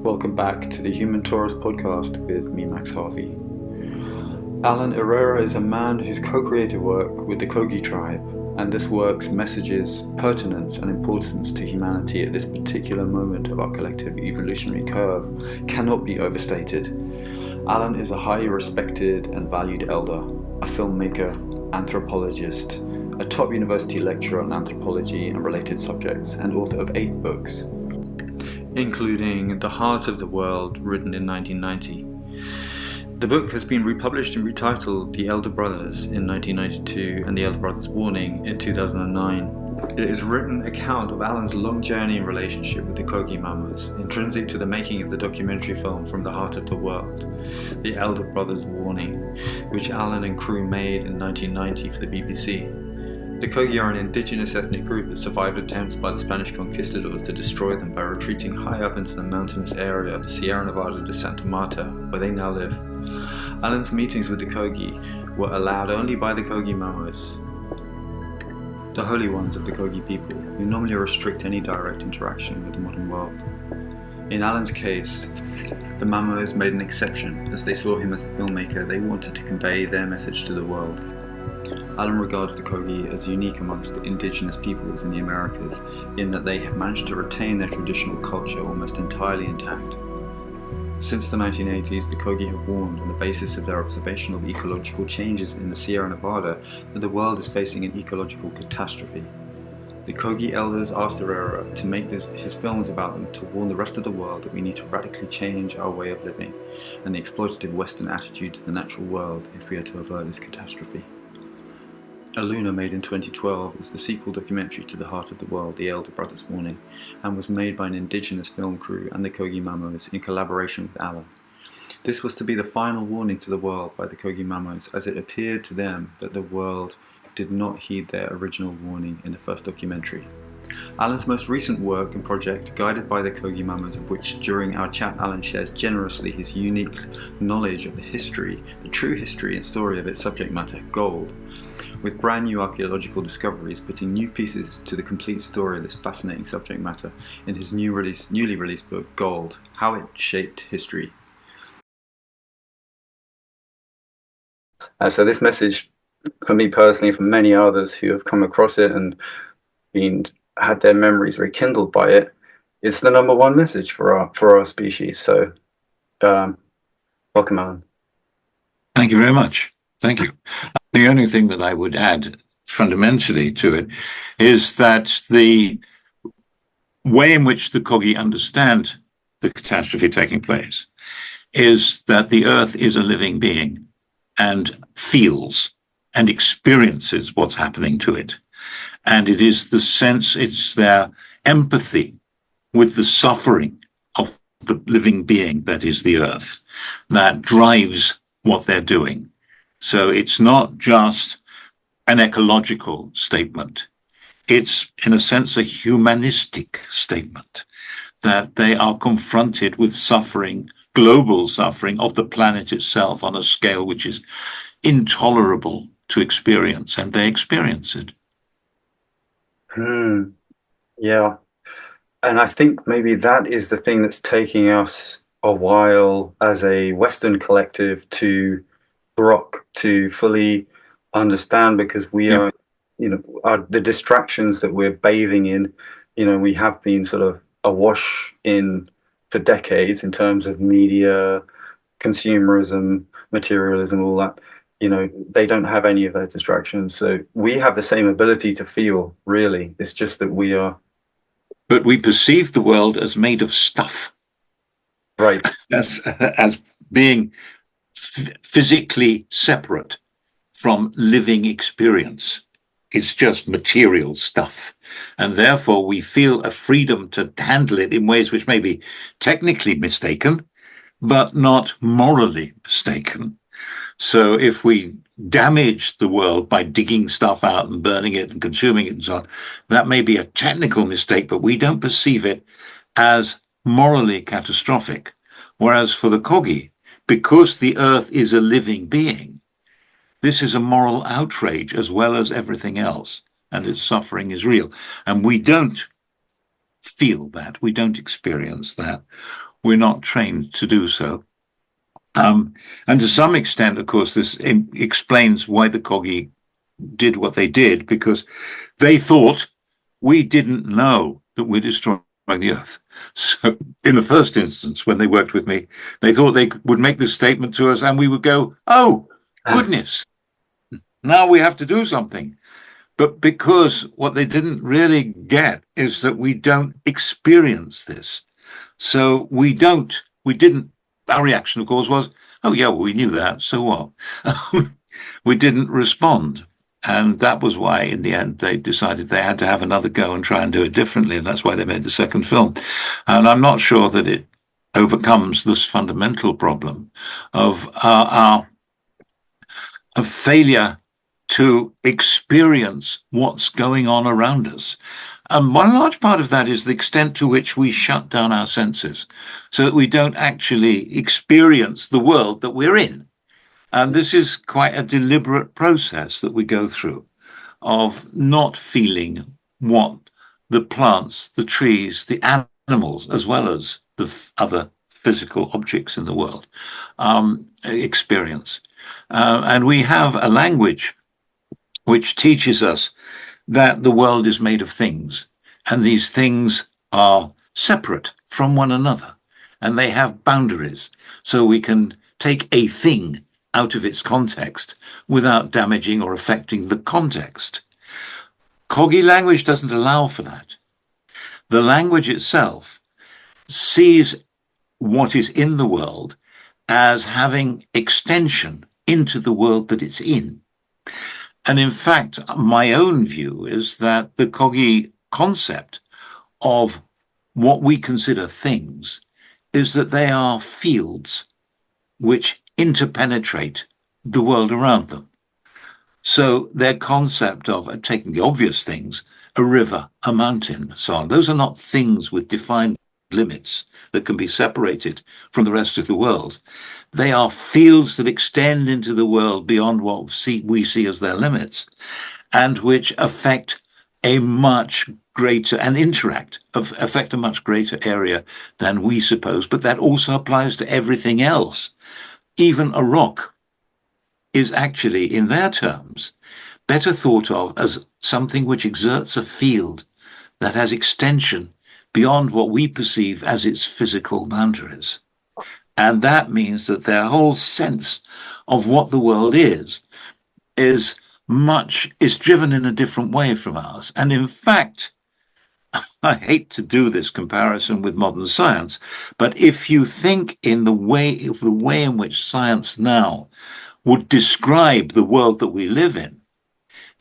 Welcome back to the Human Taurus podcast with me, Max Harvey. Alan EREIRA is a man whose co-created work with the Kogi tribe, and this work's messages, pertinence and importance to humanity at this particular moment of our collective evolutionary curve cannot be overstated. Alan is a highly respected and valued elder, a filmmaker, anthropologist, a top university lecturer on anthropology and related subjects, and author of 8 books, including The Heart of the World, written in 1990. The book has been republished and retitled The Elder Brothers in 1992 and The Elder Brothers Warning in 2009. It is a written account of Alan's long journey and relationship with the Kogi Mamos, intrinsic to the making of the documentary film From the Heart of the World, The Elder Brothers Warning, which Alan and crew made in 1990 for the BBC. The Kogi are an indigenous ethnic group that survived attempts by the Spanish conquistadors to destroy them by retreating high up into the mountainous area of the Sierra Nevada de Santa Marta, where they now live. Alan's meetings with the Kogi were allowed only by the Kogi Mamos, the holy ones of the Kogi people, who normally restrict any direct interaction with the modern world. In Alan's case, the Mamos made an exception. As they saw him as a filmmaker, they wanted to convey their message to the world. Alan regards the Kogi as unique amongst the indigenous peoples in the Americas, in that they have managed to retain their traditional culture almost entirely intact. Since the 1980s, the Kogi have warned, on the basis of their observation of ecological changes in the Sierra Nevada, that the world is facing an ecological catastrophe. The Kogi elders asked EREIRA to make his films about them to warn the rest of the world that we need to radically change our way of living and the exploitative Western attitude to the natural world if we are to avert this catastrophe. ALUNA, made in 2012, is the sequel documentary to The Heart of the World, The Elder Brothers Warning, and was made by an indigenous film crew and the Kogi Mamos in collaboration with Alan. This was to be the final warning to the world by the Kogi Mamos, as it appeared to them that the world did not heed their original warning in the first documentary. Alan's most recent work and project, guided by the Kogi Mamos, of which during our chat Alan shares generously his unique knowledge of the history, the true history and story of its subject matter, gold, with brand new archaeological discoveries, putting new pieces to the complete story of this fascinating subject matter in his newly released book, Gold, How It Shaped History. So this message, for me personally, for many others who have come across it and had their memories rekindled by it, is the number one message for our species. So welcome, Alan. Thank you very much. Thank you. The only thing that I would add fundamentally to it is that the way in which the Kogi understand the catastrophe taking place is that the earth is a living being and feels and experiences what's happening to it. And it is it's their empathy with the suffering of the living being that is the earth that drives what they're doing. So it's not just an ecological statement. It's, in a sense, a humanistic statement that they are confronted with suffering, global suffering of the planet itself on a scale which is intolerable to experience, and they experience it. Yeah. And I think maybe that is the thing that's taking us a while as a Western collective to fully understand, because we are, the distractions that we're bathing in, we have been sort of awash in for decades in terms of media, consumerism, materialism, all that. They don't have any of those distractions. So we have the same ability to feel, really. It's just that we are. But we perceive the world as made of stuff. Right. as being physically separate from living experience. It's just material stuff. And therefore we feel a freedom to handle it in ways which may be technically mistaken, but not morally mistaken. So if we damage the world by digging stuff out and burning it and consuming it and so on, that may be a technical mistake, but we don't perceive it as morally catastrophic. Whereas for the Kogi, because the earth is a living being, this is a moral outrage as well as everything else, and its suffering is real. And we don't feel that. We don't experience that. We're not trained to do so. And to some extent, of course, this explains why the Kogi did what they did, because they thought we didn't know that we're destroying the earth. So in the first instance, when they worked with me, they thought they would make this statement to us and we would go, oh, goodness, now we have to do something. But because what they didn't really get is that we don't experience this. So we didn't, our reaction, of course, was, oh, yeah, well, we knew that. So what? We didn't respond. And that was why, in the end, they decided they had to have another go and try and do it differently. And that's why they made the second film. And I'm not sure that it overcomes this fundamental problem of our failure to experience what's going on around us. One large part of that is the extent to which we shut down our senses so that we don't actually experience the world that we're in. And this is quite a deliberate process that we go through of not feeling what the plants, the trees, the animals, as well as the other physical objects in the world experience. And we have a language which teaches us that the world is made of things, and these things are separate from one another, and they have boundaries, so we can take a thing out of its context without damaging or affecting the context. Kogi language doesn't allow for that. The language itself sees what is in the world as having extension into the world that it's in. And in fact, my own view is that the Kogi concept of what we consider things is that they are fields which interpenetrate the world around them. So their concept of taking the obvious things, a river, a mountain, so on, those are not things with defined limits that can be separated from the rest of the world. They are fields that extend into the world beyond what we see as their limits, and which affect a much greater and affect a much greater area than we suppose. But that also applies to everything else. Even a rock is actually, in their terms, better thought of as something which exerts a field that has extension beyond what we perceive as its physical boundaries. And that means that their whole sense of what the world is driven in a different way from ours. And in fact, I hate to do this comparison with modern science, but if you think in the way in which science now would describe the world that we live in,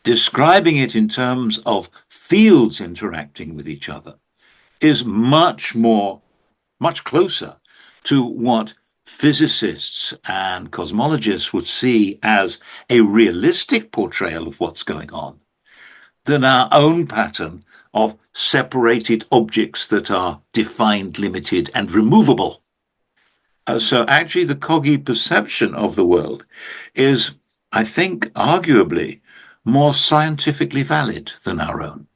describing it in terms of fields interacting with each other is much closer to what physicists and cosmologists would see as a realistic portrayal of what's going on than our own pattern of separated objects that are defined, limited, and removable. So actually, the Kogi perception of the world is, I think, arguably more scientifically valid than our own.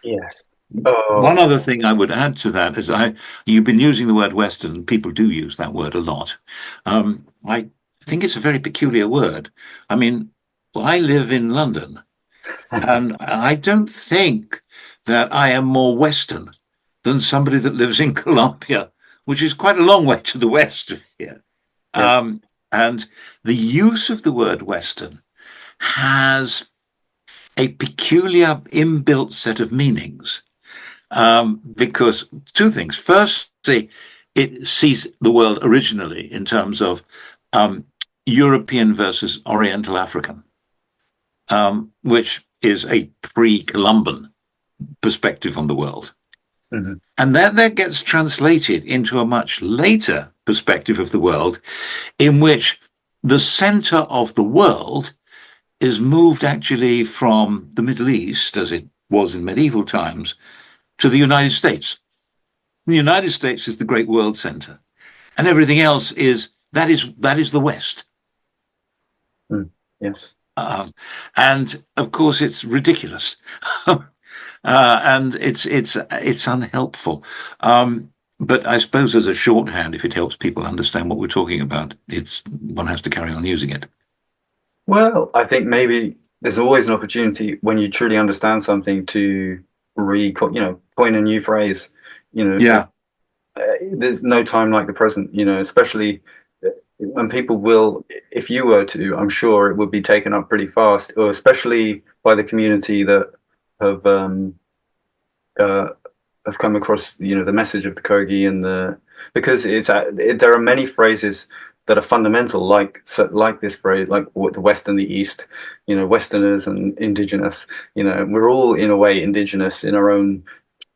Yes. One other thing I would add to that is you've been using the word Western. People do use that word a lot. I think it's a very peculiar word. I mean, I live in London, and I don't think that I am more Western than somebody that lives in Colombia, which is quite a long way to the west of here. Yeah. And the use of the word Western has a peculiar inbuilt set of meanings. Because two things. Firstly, it sees the world originally in terms of European versus Oriental African, which is a pre-Columban perspective on the world. Mm-hmm. And that gets translated into a much later perspective of the world in which the center of the world is moved actually from the Middle East, as it was in medieval times, to the United States. The United States is the great world center, and everything else is the West. Yes. And of course, it's ridiculous. and it's unhelpful. But I suppose as a shorthand, if it helps people understand what we're talking about, it's one has to carry on using it. Well, I think maybe there's always an opportunity when you truly understand something to coin a new phrase. You know, Yeah. there's no time like the present. Especially when people will, if you were to, I'm sure it would be taken up pretty fast, or especially by the community that have um, uh, have come across, the message of the Kogi and because there are many phrases that are fundamental, like this phrase, like what the West and the East, Westerners and indigenous, we're all in a way indigenous in our own,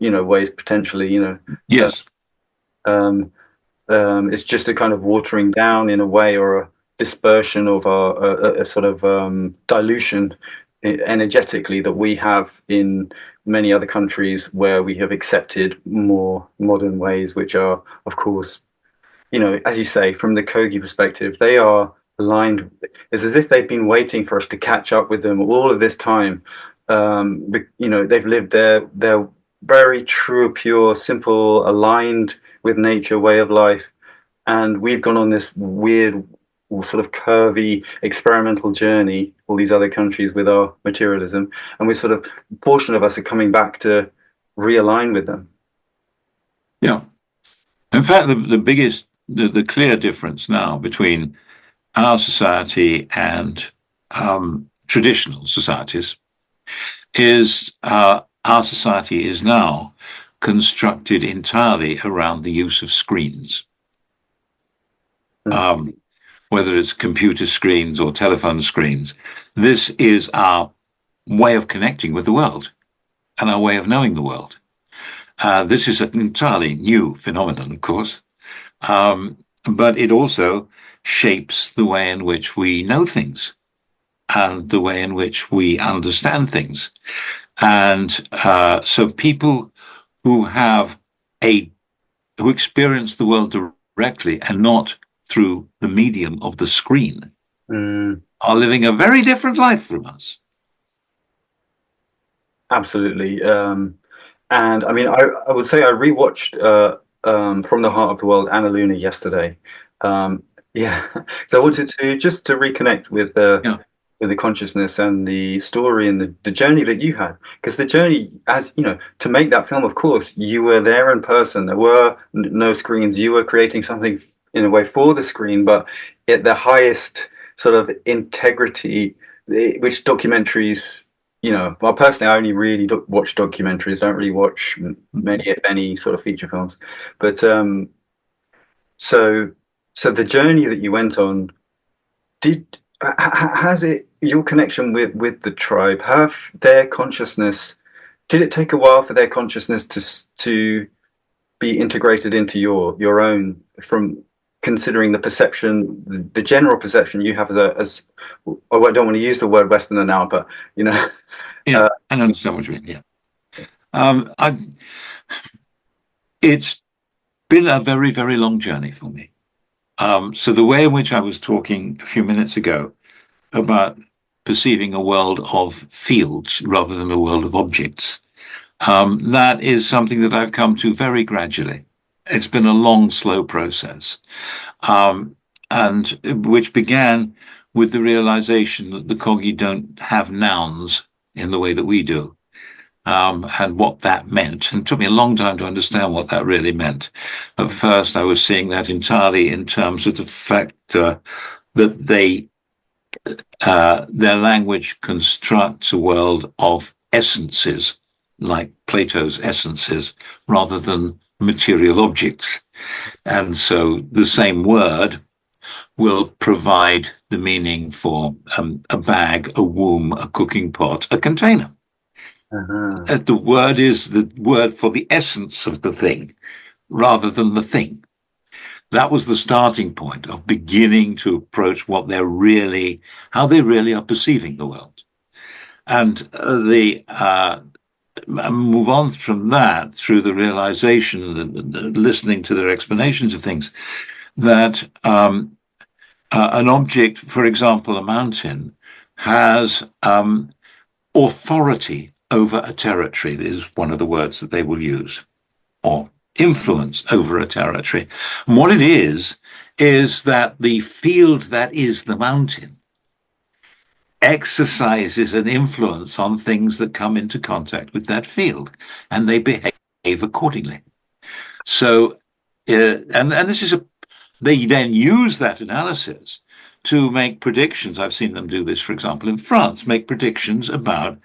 ways potentially, uh, Yes. um, it's just a kind of watering down in a way, or a dispersion of a sort of dilution energetically that we have in many other countries where we have accepted more modern ways, which are, of course, as you say, from the Kogi perspective, they are aligned. It's as if they've been waiting for us to catch up with them all of this time. They've lived their very true, pure, simple, aligned with nature way of life, and we've gone on this weird, sort of curvy, experimental journey. All these other countries with our materialism, and we sort of a portion of us are coming back to realign with them. Yeah. In fact, the clear difference now between our society and traditional societies is our society is now constructed entirely around the use of screens, Mm. um, whether it's computer screens or telephone screens. This is our way of connecting with the world and our way of knowing the world. This is an entirely new phenomenon, of course, but it also shapes the way in which we know things and the way in which we understand things. And so people who have a who experience the world directly and not through the medium of the screen Mm. are living a very different life from us. Absolutely. And I mean, I would say I rewatched From the Heart of the World and ALUNA yesterday. Yeah, so I wanted to reconnect Yeah, with the consciousness and the story and the journey that you had. Because the journey, as you know, to make that film, of course, you were there in person. There were no screens. You were creating something in a way for the screen, but at the highest sort of integrity, which documentaries, well, personally, I only really watch documentaries. I don't really watch many, if any, sort of feature films. But so so the journey that you went on, did has it your connection with the tribe, have their consciousness, did it take a while for their consciousness to be integrated into your own, from considering the perception, the general perception you have as oh, I don't want to use the word Westerner now, but you know. yeah, I understand what you mean. Yeah, I, it's been a very, very long journey for me. So the way in which I was talking a few minutes ago about perceiving a world of fields rather than a world of objects, that is something that I've come to very gradually. It's been a long, slow process, um, and which began with the realization that the Kogi don't have nouns in the way that we do, and what that meant. And it took me a long time to understand what that really meant. At first, I was seeing that entirely in terms of the fact that their language constructs a world of essences, like Plato's essences, rather than material objects. And so the same word will provide the meaning for a bag, a womb, a cooking pot, a container. Uh-huh. The word is the word for the essence of the thing rather than the thing. That was the starting point of beginning to approach how they really are perceiving the world. And move on from that through the realization and listening to their explanations of things that an object, for example, a mountain, has authority over a territory is one of the words that they will use, or influence over a territory. And what it is that the field that is the mountain exercises an influence on things that come into contact with that field, and they behave accordingly. So, and this is they then use that analysis to make predictions. I've seen them do this, for example, in France, make predictions about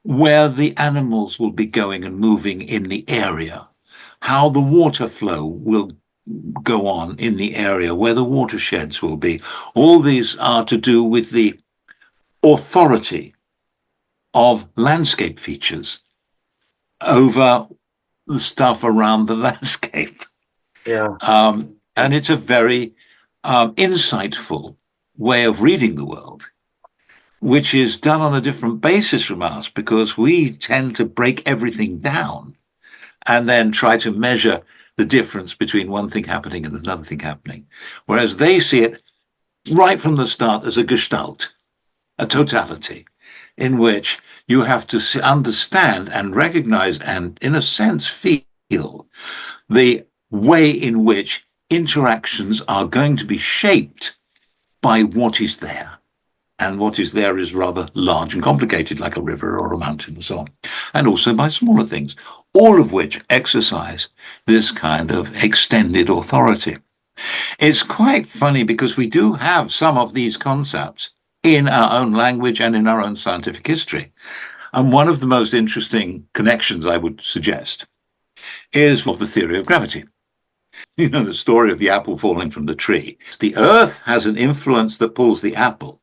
where the animals will be going and moving in the area, how the water flow will go on in the area, where the watersheds will be. All these are to do with the authority of landscape features over the stuff around the landscape. Yeah. And it's a very insightful way of reading the world, which is done on a different basis from us, because we tend to break everything down and then try to measure the difference between one thing happening and another thing happening. Whereas they see it right from the start as a gestalt, a totality, in which you have to understand and recognize and, in a sense, feel the way in which interactions are going to be shaped by what is there. And what is there is rather large and complicated, like a river or a mountain and so on. And also by smaller things, all of which exercise this kind of extended authority. It's quite funny because we do have some of these concepts in our own language and in our own scientific history. And one of the most interesting connections I would suggest is of the theory of gravity. You know, the story of the apple falling from the tree. The earth has an influence that pulls the apple,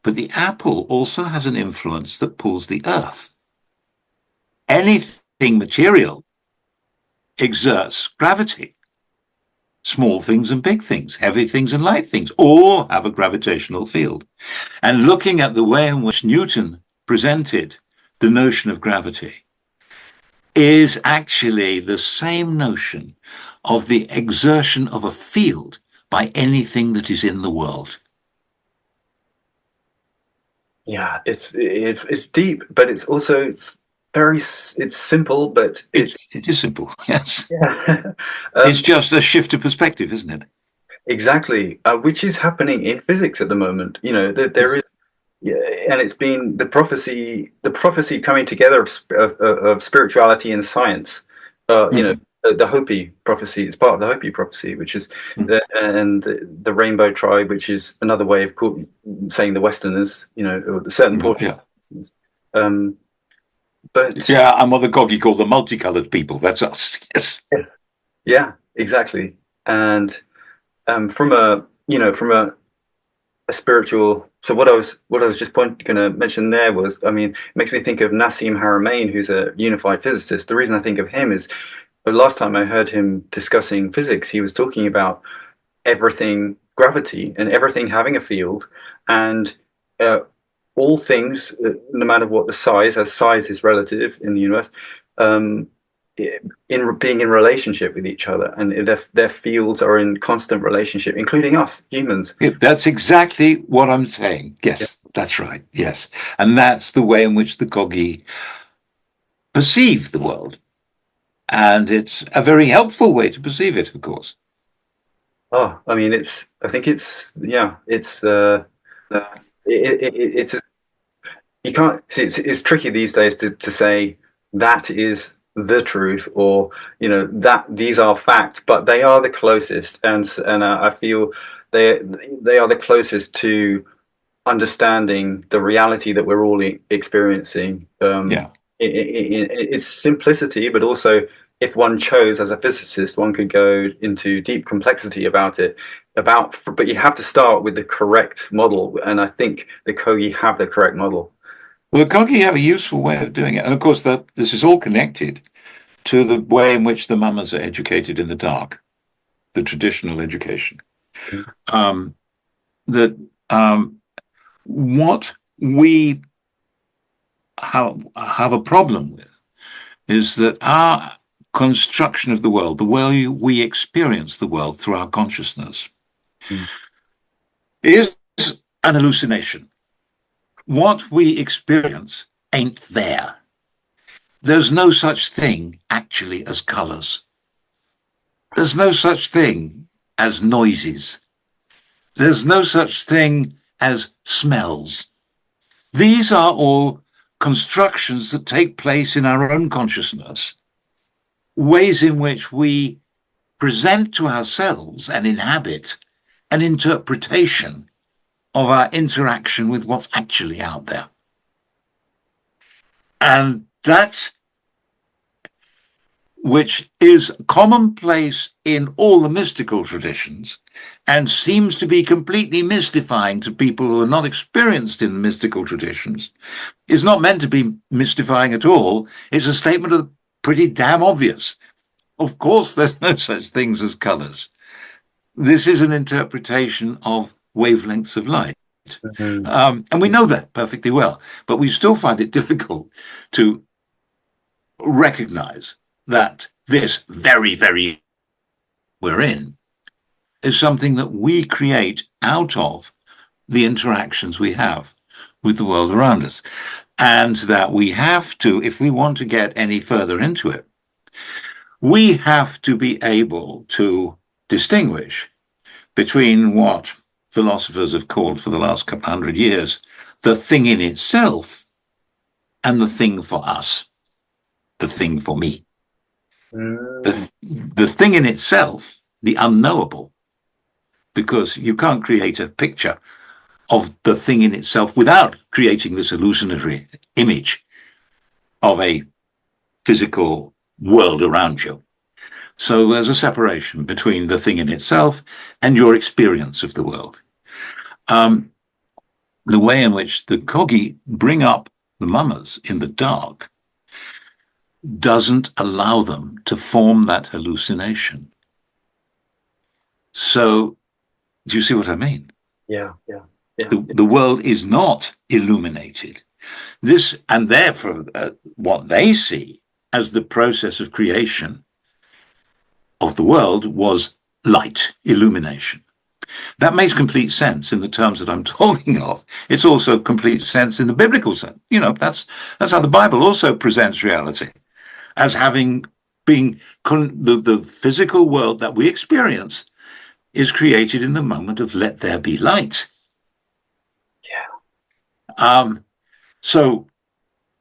but the apple also has an influence that pulls the earth. Anything material exerts gravity. Small things and big things, heavy things and light things, all have a gravitational field. And looking at the way in which Newton presented the notion of gravity is actually the same notion of the exertion of a field by anything that is in the world. Yeah, it's deep, but it's also it's simple, but it is simple. Yes, yeah. it's just a shift of perspective, isn't it? Exactly, which is happening in physics at the moment. You know, there is, yeah, and it's been the prophecy coming together of spirituality and science. You know, the Hopi prophecy. It's part of the Hopi prophecy, which is and the Rainbow Tribe, which is another way of saying the Westerners. You know, or the certain portion. But yeah, and what the Kogi call the multicolored people. That's us. Yes. Yes. Yeah, exactly. And from a spiritual. So what I was just going to mention there was, I mean, it makes me think of Nassim Haramein, who's a unified physicist. The reason I think of him is the last time I heard him discussing physics, he was talking about everything, gravity, and everything having a field, and all things, no matter what the size, as size is relative in the universe, in being in relationship with each other, and their fields are in constant relationship, including us humans. Yeah, that's exactly what I'm saying. Yes, yeah. That's right. Yes, and that's the way in which the Kogi perceive the world, and it's a very helpful way to perceive it, of course. Oh, I mean, I think it's you can't. It's tricky these days to say that is the truth, or you know that these are facts, but they are the closest, and I feel they are the closest to understanding the reality that we're all experiencing. Yeah, in its simplicity, but also, if one chose as a physicist, one could go into deep complexity about it. But you have to start with the correct model, and I think the Kogi have the correct model. Well, the Kogi have a useful way of doing it. And of course, this is all connected to the way in which the Mamas are educated in the dark, the traditional education. What we have a problem with is that our construction of the world, the way we experience the world through our consciousness, is an hallucination. What we experience ain't there. there's no such thing actually as colors. There's no such thing as noises. There's no such thing as smells. These are all constructions that take place in our own consciousness, ways in which we present to ourselves and inhabit an interpretation of our interaction with what's actually out there. And that's which is commonplace in all the mystical traditions and seems to be completely mystifying to people who are not experienced in the mystical traditions, is not meant to be mystifying at all. It's a statement of pretty damn obvious. Of course, there's no such things as colors. This is an interpretation of wavelengths of light. And we know that perfectly well, but we still find it difficult to recognize that this very we're in is something that we create out of the interactions we have with the world around us. And that we have to, if we want to get any further into it, we have to be able to distinguish between what philosophers have called for the last couple of hundred years the thing in itself and the thing for us, the thing for me. The thing in itself, the unknowable, because you can't create a picture of the thing in itself without creating this hallucinatory image of a physical world around you. So there's a separation between the thing in itself and your experience of the world. The way in which the Kogi bring up the mamas in the dark doesn't allow them to form that hallucination. So, do you see what I mean? Yeah. The world is not illuminated. This, and therefore, what they see as the process of creation of the world was light, illumination. That makes complete sense in the terms that I'm talking of. It's also complete sense in the biblical sense. You know, that's how the Bible also presents reality, as having been the physical world that we experience is created in the moment of let there be light. Yeah. So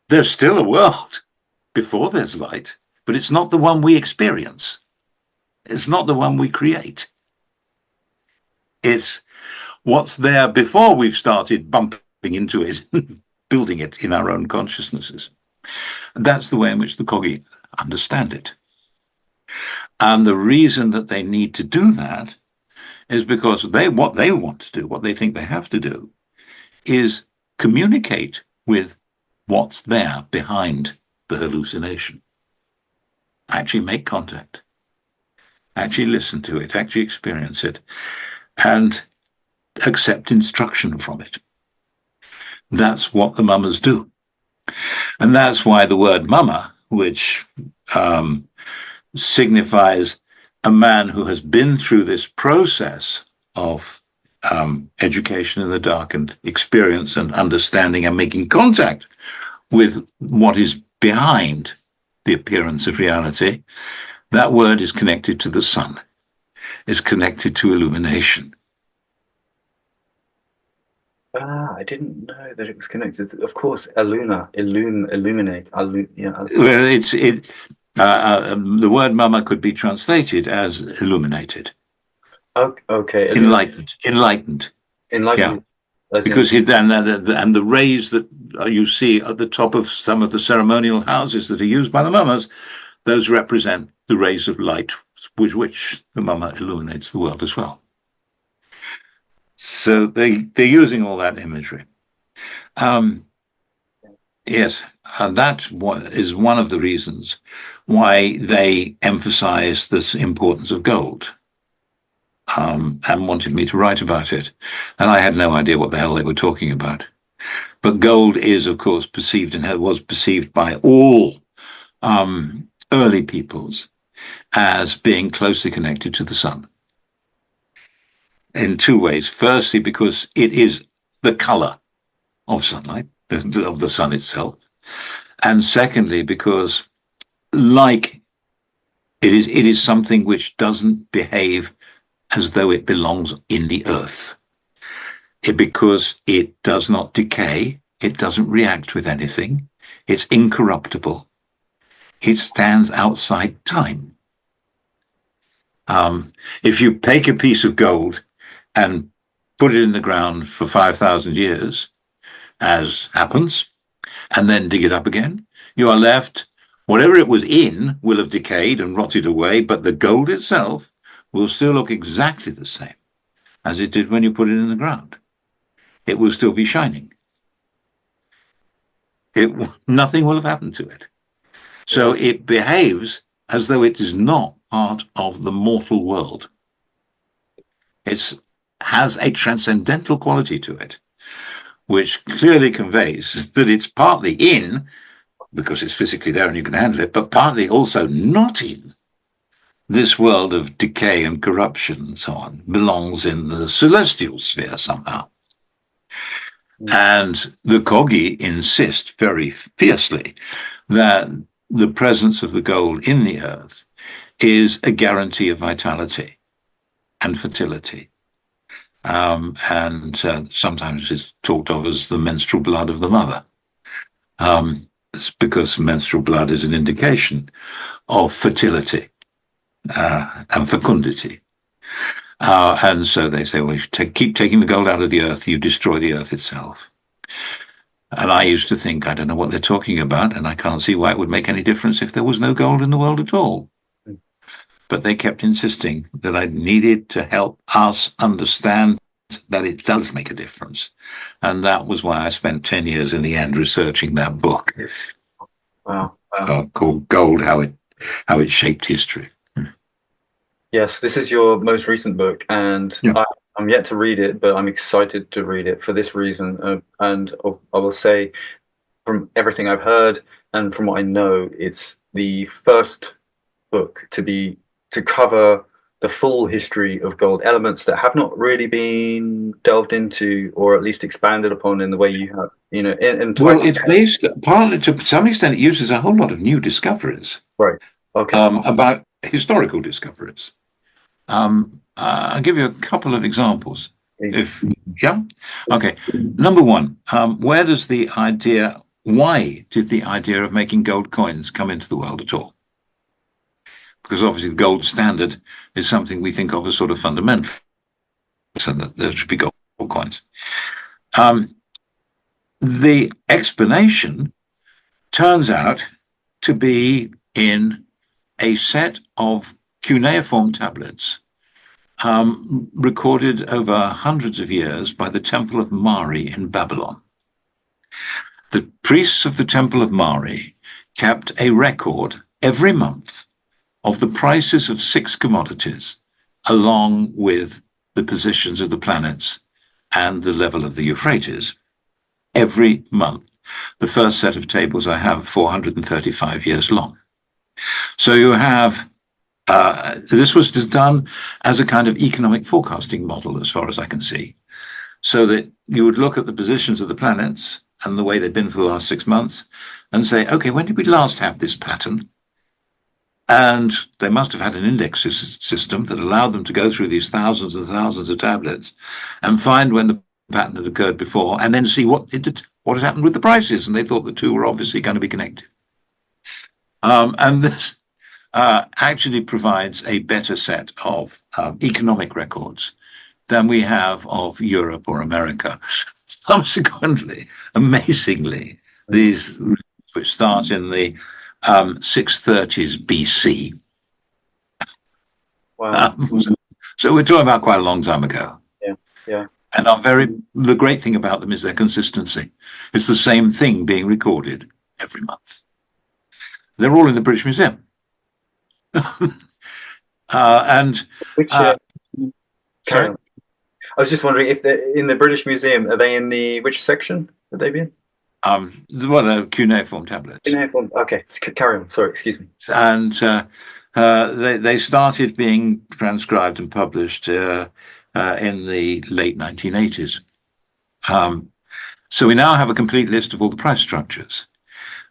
there's still a world before there's light, but it's not the one we experience. It's not the one we create. It's what's there before we've started bumping into it, building it in our own consciousnesses. And that's the way in which the Kogi understand it. And the reason that they need to do that is because what they want to do, what they think they have to do, is communicate with what's there behind the hallucination. Actually make contact. Actually listen to it. Actually experience it. And accept instruction from it. That's what the mamas do. And that's why the word mama, which signifies a man who has been through this process of education in the dark and experience and understanding and making contact with what is behind the appearance of reality, that word is connected to the sun, is connected to illumination. I didn't know that it was connected. Of course, ALUNA, illuminate. Well, the word mama could be translated as illuminated. Okay. Enlightened. Enlightenment. Yeah. Because and the rays that you see at the top of some of the ceremonial houses that are used by the mamas, those represent the rays of light with which the mama illuminates the world as well. So they're using all that imagery. Yes, and that is one of the reasons why they emphasize this importance of gold, and wanted me to write about it. And I had no idea what the hell they were talking about. But gold is, of course, perceived and was perceived by all early peoples as being closely connected to the sun. In two ways. Firstly, because it is the color of sunlight, of the sun itself. And secondly, because like it is something which doesn't behave as though it belongs in the earth. Because it does not decay, it doesn't react with anything, it's incorruptible, it stands outside time. If you take a piece of gold and put it in the ground for 5,000 years, as happens, and then dig it up again, you are left, whatever it was in will have decayed and rotted away, but the gold itself will still look exactly the same as it did when you put it in the ground. It will still be shining. Nothing will have happened to it. So it behaves as though it is not part of the mortal world. It has a transcendental quality to it, which clearly conveys that it's partly in, because it's physically there and you can handle it, but partly also not in this world of decay and corruption and so on, belongs in the celestial sphere somehow. And the Kogi insist very fiercely that the presence of the gold in the earth is a guarantee of vitality and fertility. And sometimes it's talked of as the menstrual blood of the mother. It's because menstrual blood is an indication of fertility and fecundity. And so they say, well, keep taking the gold out of the earth, you destroy the earth itself. And I used to think, I don't know what they're talking about, and I can't see why it would make any difference if there was no gold in the world at all. But they kept insisting that I needed to help us understand that it does make a difference. And that was why I spent 10 years in the end researching that book. Wow. Called Gold, How It Shaped History. Yes, this is your most recent book, and I'm yet to read it, but I'm excited to read it for this reason. And I will say, from everything I've heard and from what I know, it's the first book to cover the full history of gold, elements that have not really been delved into or at least expanded upon in the way you have. Well, it's based partly, to some extent, it uses a whole lot of new discoveries. Right. Okay. About historical discoveries. I'll give you a couple of examples. Okay. Number one, why did the idea of making gold coins come into the world at all? Because obviously the gold standard is something we think of as sort of fundamental, so that there should be gold coins. The explanation turns out to be in a set of cuneiform tablets recorded over hundreds of years by the Temple of Mari in Babylon. The priests of the Temple of Mari kept a record every month of the prices of 6 commodities, along with the positions of the planets and the level of the Euphrates, every month. The first set of tables I have 435 years long. So you have, this was done as a kind of economic forecasting model, as far as I can see, so that you would look at the positions of the planets and the way they've been for the last 6 months and say, okay, when did we last have this pattern? And they must have had an index system that allowed them to go through these thousands and thousands of tablets and find when the pattern had occurred before, and then see what had happened with the prices. And they thought the two were obviously going to be connected. And this actually provides a better set of economic records than we have of Europe or America. Subsequently, amazingly, these, which start in the 630s BC. Wow. So we're talking about quite a long time ago. Yeah. And the great thing about them is their consistency. It's the same thing being recorded every month. They're all in the British Museum. Which, sorry? I was just wondering if they're in the British Museum. Are they in which section would they be in? Well, they're cuneiform tablets. Cuneiform. Okay, carry on. Sorry, excuse me. And they started being transcribed and published in the late 1980s. So we now have a complete list of all the price structures.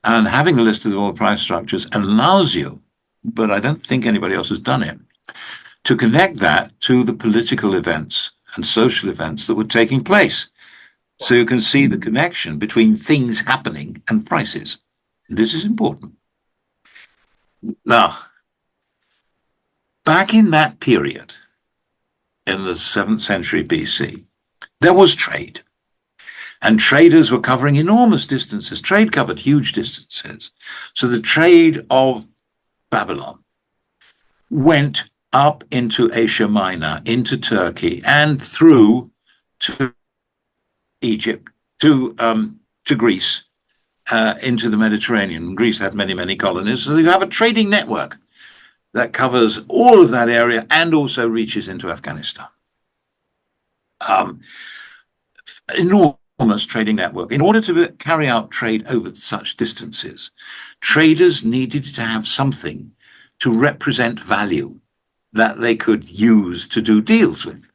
And having a list of the oil price structures allows you, but I don't think anybody else has done it, to connect that to the political events and social events that were taking place. So you can see the connection between things happening and prices. This is important. Now, back in that period, in the 7th century BC, there was trade. And traders were covering enormous distances. Trade covered huge distances. So the trade of Babylon went up into Asia Minor, into Turkey, and through to Egypt, to Greece, into the Mediterranean. Greece had many, many colonies. So you have a trading network that covers all of that area and also reaches into Afghanistan. Enormous trading network. In order to carry out trade over such distances, traders needed to have something to represent value that they could use to do deals with.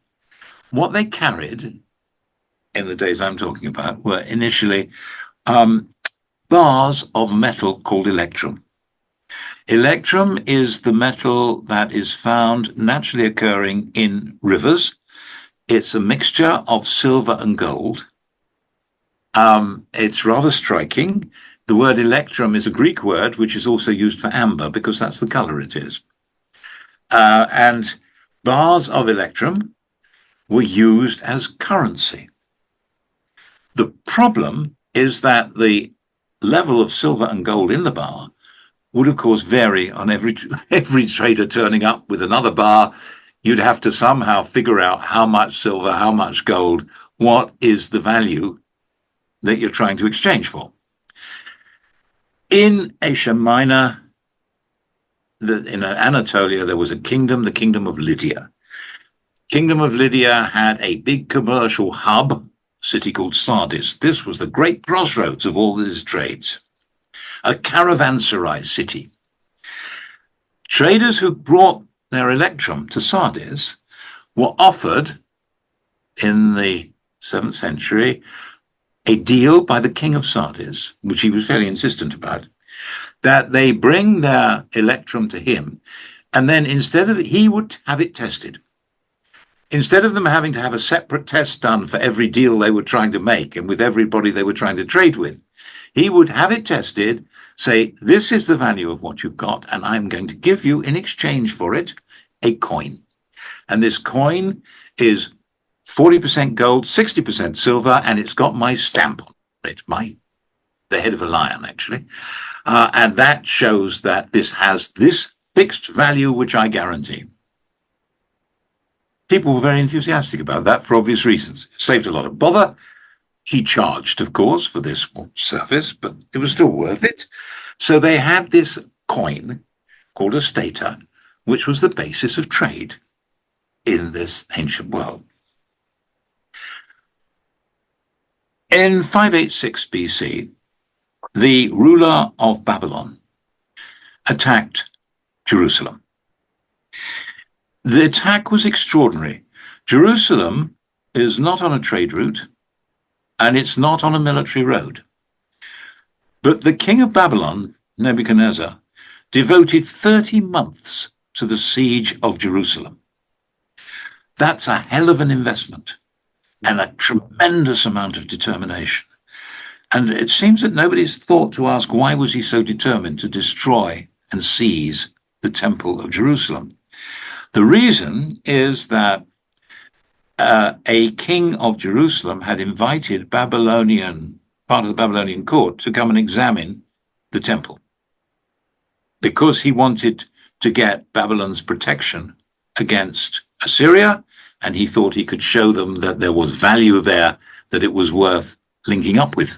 What they carried in the days I'm talking about were initially bars of metal called electrum. Electrum is the metal that is found naturally occurring in rivers. It's a mixture of silver and gold. It's rather striking. The word electrum is a Greek word, which is also used for amber because that's the color it is. And bars of electrum were used as currency. The problem is that the level of silver and gold in the bar would, of course, vary on every trader turning up with another bar. You'd have to somehow figure out how much silver, how much gold, what is the value that you're trying to exchange for. In Asia Minor, in Anatolia, there was a kingdom, the Kingdom of Lydia. Kingdom of Lydia had a big commercial hub, city called Sardis. This was the great crossroads of all these trades. A caravanserai city. Traders who brought their electrum to Sardis were offered, in the 7th century, a deal by the king of Sardis, which he was very insistent about, that they bring their electrum to him, and then instead of he would have it tested. Instead of them having to have a separate test done for every deal they were trying to make and with everybody they were trying to trade with, he would have it tested, say, this is the value of what you've got, and I'm going to give you in exchange for it a coin. And this coin is 40% gold, 60% silver, and it's got my stamp on it. It's the head of a lion, actually. And that shows that this has this fixed value, which I guarantee. People were very enthusiastic about that for obvious reasons. It saved a lot of bother. He charged, of course, for this service, but it was still worth it. So they had this coin called a stater, which was the basis of trade in this ancient world. In 586 BC, the ruler of Babylon attacked Jerusalem. The attack was extraordinary. Jerusalem is not on a trade route, and it's not on a military road. But the king of Babylon, Nebuchadnezzar, devoted 30 months to the siege of Jerusalem. That's a hell of an investment and a tremendous amount of determination. And it seems that nobody's thought to ask, why was he so determined to destroy and seize the Temple of Jerusalem? The reason is that a king of Jerusalem had invited part of the Babylonian court to come and examine the temple because he wanted to get Babylon's protection against Assyria, and he thought he could show them that there was value there, that it was worth linking up with.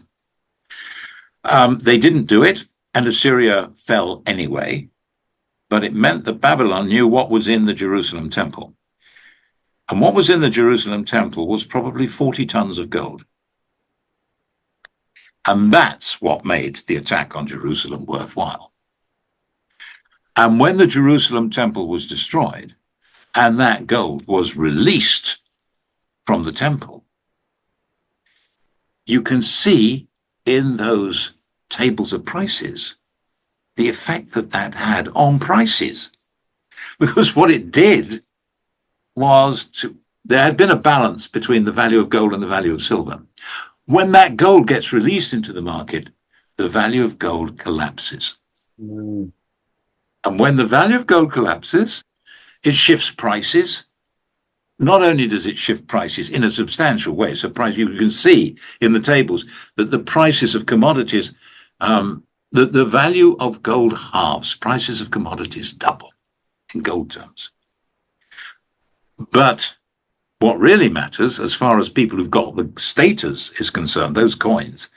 They didn't do it, and Assyria fell anyway, but it meant that Babylon knew what was in the Jerusalem temple. And what was in the Jerusalem temple was probably 40 tons of gold. And that's what made the attack on Jerusalem worthwhile. And when the Jerusalem temple was destroyed, and that gold was released from the temple, you can see in those tables of prices, the effect that that had on prices. Because what it did was there had been a balance between the value of gold and the value of silver. When that gold gets released into the market, the value of gold collapses. Mm. And when the value of gold collapses, it shifts prices. Not only does it shift prices in a substantial way, so you can see in the tables that the prices of commodities, the value of gold halves, prices of commodities double in gold terms. But what really matters, as far as people who've got the status is concerned, those coins,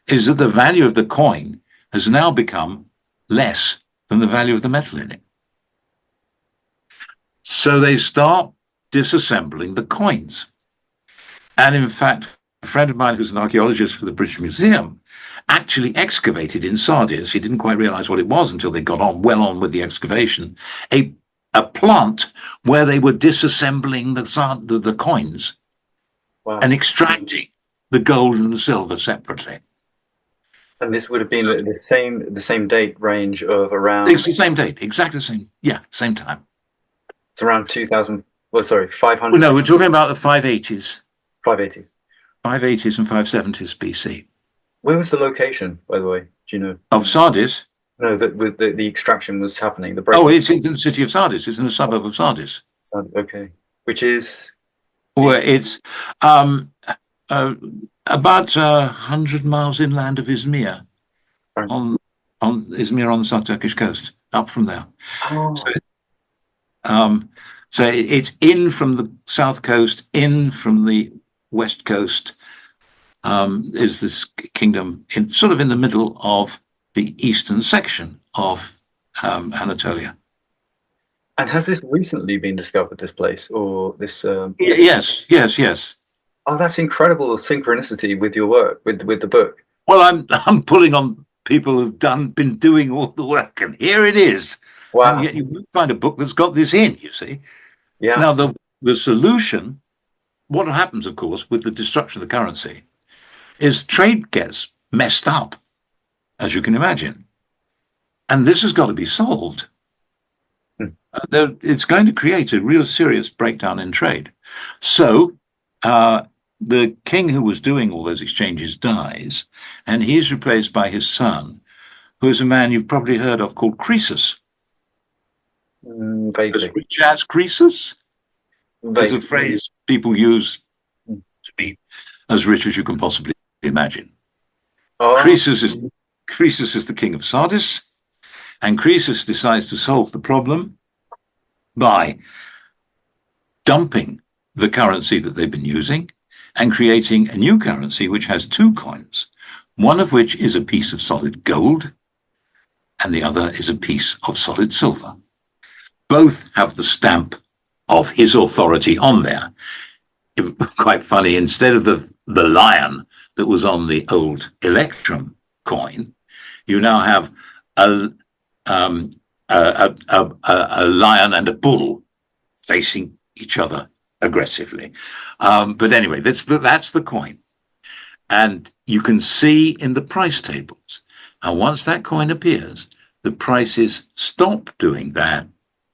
is that the value of the coin has now become less than the value of the metal in it. So they start disassembling the coins. And in fact, a friend of mine who's an archaeologist for the British Museum actually excavated in Sardis. He didn't quite realize what it was until they got well on with the excavation, a plant where they were disassembling the coins. Wow. And extracting the gold and the silver separately. And this would have been the same date range of around. It's the same date, exactly the same. Yeah, same time. It's around 2000. Well, sorry, 500. Well, no, we're talking about the 580s. 580s. 580s and 570s BC. Where was the location, by the way? Do you know? Of Sardis? No, the extraction was happening. It's in the city of Sardis. It's in the suburb of Sardis. Okay, which is. Well, it's about 100 miles inland of Izmir, right. on Izmir on the South Turkish coast, up from there. Oh. So it's in from the south coast, in from the west coast, is this kingdom sort of in the middle of the eastern section of Anatolia. And has this recently been discovered, this place, or this? Yes. Oh, that's incredible synchronicity with your work, with the book. Well, I'm pulling on people who've been doing all the work, and here it is. Wow. And yet you won't find a book that's got this in, you see. Yeah. Now, the solution, what happens, of course, with the destruction of the currency, is trade gets messed up, as you can imagine. And this has got to be solved. It's going to create a real serious breakdown in trade. So the king who was doing all those exchanges dies, and he is replaced by his son, who is a man you've probably heard of called Croesus. Vaguely. As rich as Croesus is a phrase people use to be as rich as you can possibly imagine. Oh. Croesus is the king of Sardis, and Croesus decides to solve the problem by dumping the currency that they've been using and creating a new currency which has two coins, one of which is a piece of solid gold and the other is a piece of solid silver. Both have the stamp of his authority on there. Quite funny, instead of the lion that was on the old electrum coin, you now have a lion and a bull facing each other aggressively. But anyway, that's the coin. And you can see in the price tables, and once that coin appears, the prices stop doing that.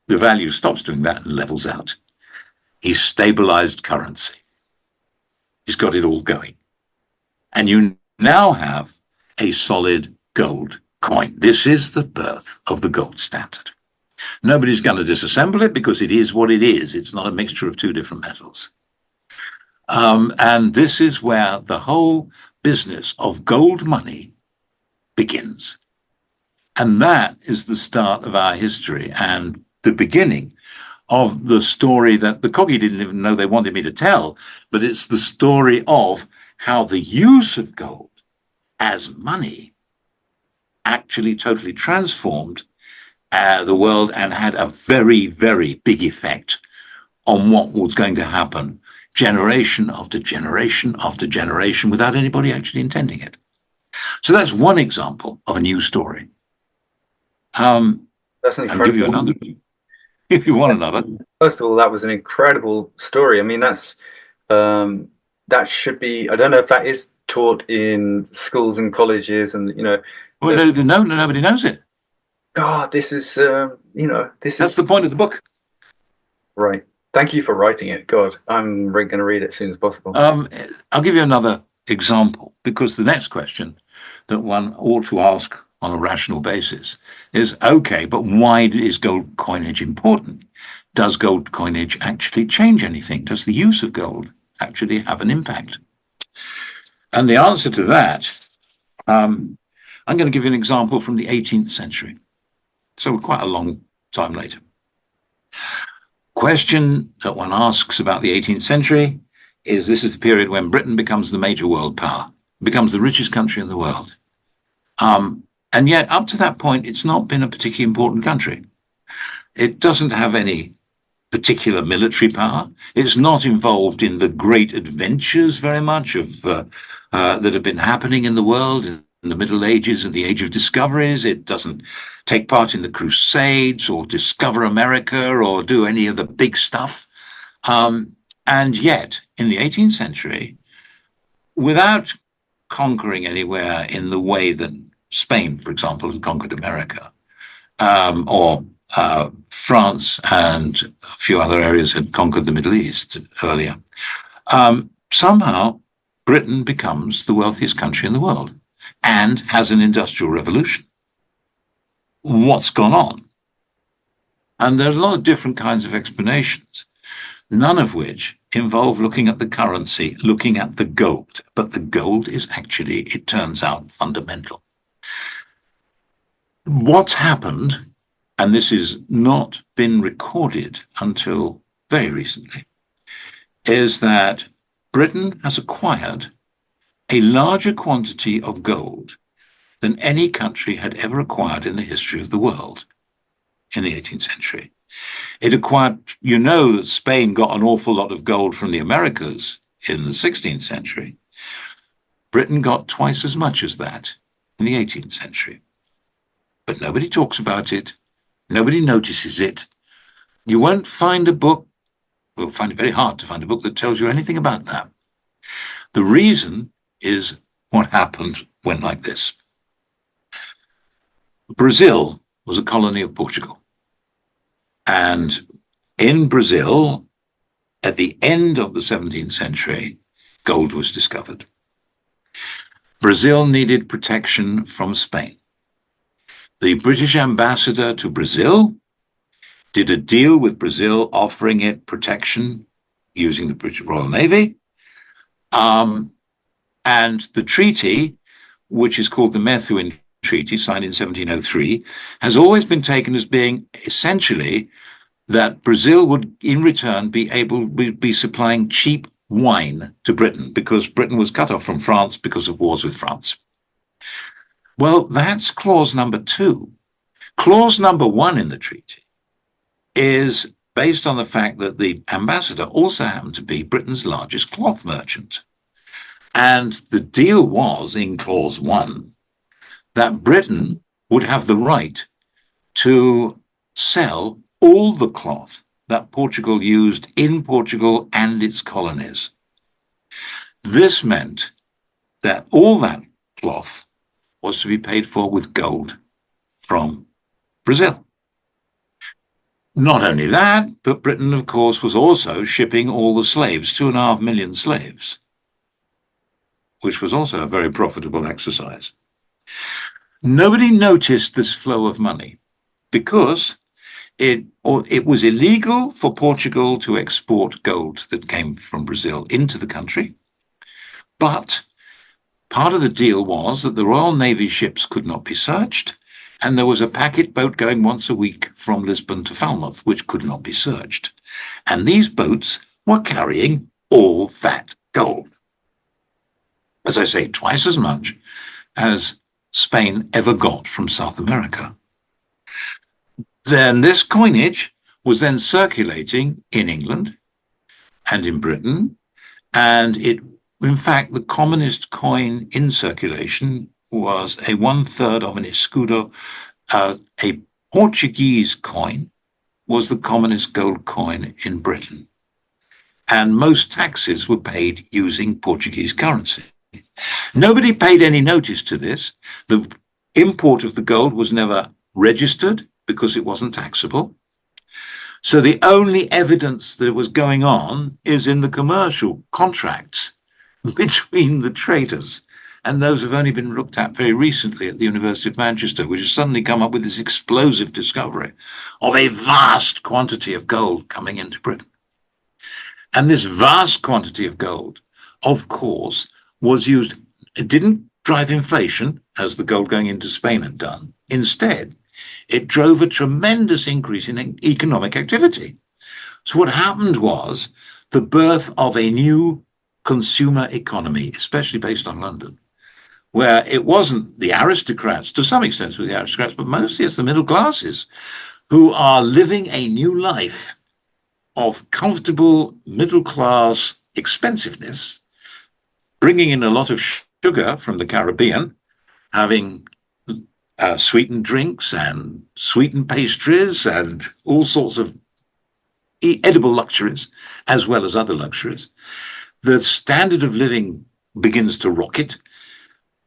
The value stops doing that and levels out. He's stabilized currency. He's got it all going. And you now have a solid gold coin. This is the birth of the gold standard. Nobody's going to disassemble it because it is what it is. It's not a mixture of two different metals. And this is where the whole business of gold money begins. And that is the start of our history and the beginning of the story that the Kogi didn't even know they wanted me to tell, but it's the story of how the use of gold as money actually totally transformed the world and had a very, very big effect on what was going to happen generation after generation after generation without anybody actually intending it. So that's one example of a new story. That's an incredible. I'll give you another if you want another. First of all, that was an incredible story. I mean, that should be, I don't know if that is taught in schools and colleges, and Well, no, nobody knows it. God, this is That's the point of the book. Right. Thank you for writing it. God, I'm going to read it as soon as possible. I'll give you another example, because the next question that one ought to ask on a rational basis is, okay, but why is gold coinage important? Does gold coinage actually change anything? Does the use of gold actually have an impact? And the answer to that, I'm going to give you an example from the 18th century. So quite a long time later. Question that one asks about the 18th century is, this is the period when Britain becomes the major world power, becomes the richest country in the world. And yet, up to that point, it's not been a particularly important country. It doesn't have any particular military power. It's not involved in the great adventures very much of that have been happening in the world in the Middle Ages and the Age of Discoveries. It doesn't take part in the Crusades or discover America or do any of the big stuff. And yet, in the 18th century, without conquering anywhere in the way that Spain, for example, had conquered America, or France and a few other areas had conquered the Middle East earlier, somehow Britain becomes the wealthiest country in the world and has an industrial revolution. What's gone on? And there are a lot of different kinds of explanations, none of which involve looking at the currency, looking at the gold. But the gold is actually, it turns out, fundamental. What's happened, and this has not been recorded until very recently, is that Britain has acquired a larger quantity of gold than any country had ever acquired in the history of the world in the 18th century. It acquired, that Spain got an awful lot of gold from the Americas in the 16th century. Britain got twice as much as that in the 18th century. But nobody talks about it. Nobody notices it. You won't find a book, we'll find it very hard to find a book that tells you anything about that. The reason is what happened went like this. Brazil was a colony of Portugal. And in Brazil, at the end of the 17th century, gold was discovered. Brazil needed protection from Spain. The British ambassador to Brazil did a deal with Brazil offering it protection using the British Royal Navy. And the treaty, which is called the Methuen Treaty, signed in 1703, has always been taken as being essentially that Brazil would, in return, be supplying cheap wine to Britain, because Britain was cut off from France because of wars with France. Well, that's clause number 2. Clause number 1 in the treaty is based on the fact that the ambassador also happened to be Britain's largest cloth merchant. And the deal was, in clause 1, that Britain would have the right to sell all the cloth that Portugal used in Portugal and its colonies. This meant that all that cloth was to be paid for with gold from Brazil. Not only that, but Britain, of course, was also shipping all the slaves, 2.5 million slaves, which was also a very profitable exercise. Nobody noticed this flow of money because it was illegal for Portugal to export gold that came from Brazil into the country. But part of the deal was that the Royal Navy ships could not be searched, and there was a packet boat going once a week from Lisbon to Falmouth, which could not be searched. And these boats were carrying all that gold. As I say, twice as much as Spain ever got from South America. Then this coinage was then circulating in England and in Britain, and in fact, the commonest coin in circulation was a 1/3 of an escudo. A Portuguese coin was the commonest gold coin in Britain, and most taxes were paid using Portuguese currency. Nobody paid any notice to this. The import of the gold was never registered because it wasn't taxable. So the only evidence that was going on is in the commercial contracts between the traders. And those have only been looked at very recently at the University of Manchester, which has suddenly come up with this explosive discovery of a vast quantity of gold coming into Britain. And this vast quantity of gold, of course, was used. It didn't drive inflation, as the gold going into Spain had done. Instead, it drove a tremendous increase in economic activity. So what happened was the birth of a new consumer economy, especially based on London, where it wasn't the aristocrats, to some extent it was the aristocrats, but mostly it's the middle classes who are living a new life of comfortable middle class expensiveness, bringing in a lot of sugar from the Caribbean, having sweetened drinks and sweetened pastries and all sorts of edible luxuries, as well as other luxuries. The standard of living begins to rocket.